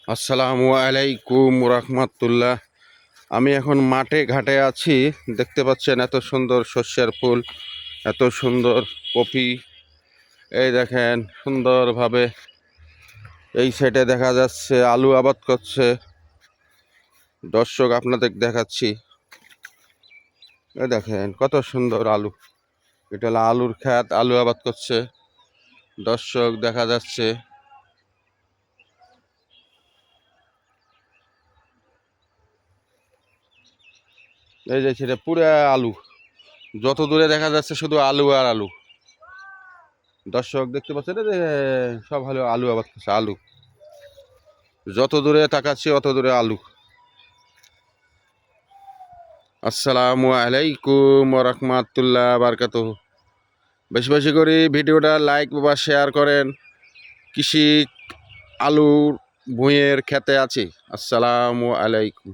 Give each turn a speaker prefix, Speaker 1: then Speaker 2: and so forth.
Speaker 1: আসসালামু আলাইকুম রাহমাতুল্লাহ। আমি এখন মাঠে ঘাটে আছি। দেখতে পাচ্ছেন এত সুন্দর শস্যের ফুল, এত সুন্দর কপি। এই দেখেন সুন্দরভাবে এই সাইডে দেখা যাচ্ছে আলু আবাদ করছে। দর্শক আপনাদের দেখাচ্ছি, এই দেখেন কত সুন্দর আলু। এটা হলো আলুর ক্ষেত, আলু আবাদ করছে। দর্শক দেখা যাচ্ছে এই যে সেটা পুরা আলু, যত দূরে দেখা যাচ্ছে শুধু আলু আর আলু। দর্শক দেখতে পাচ্ছেন এই যে সব হলো আলু আবাদ করছে, আলু। যত দূরে তাকাচ্ছি অত দূরে আলু। আসসালামু আলাইকুম রাহমাতুল্লাহ বারকাতুহু। বেশি বেশি করে ভিডিওটা লাইক বা শেয়ার করেন। কৃষি আলুর ভুঁইয়ের খেতে আছি। আসসালামু আলাইকুম।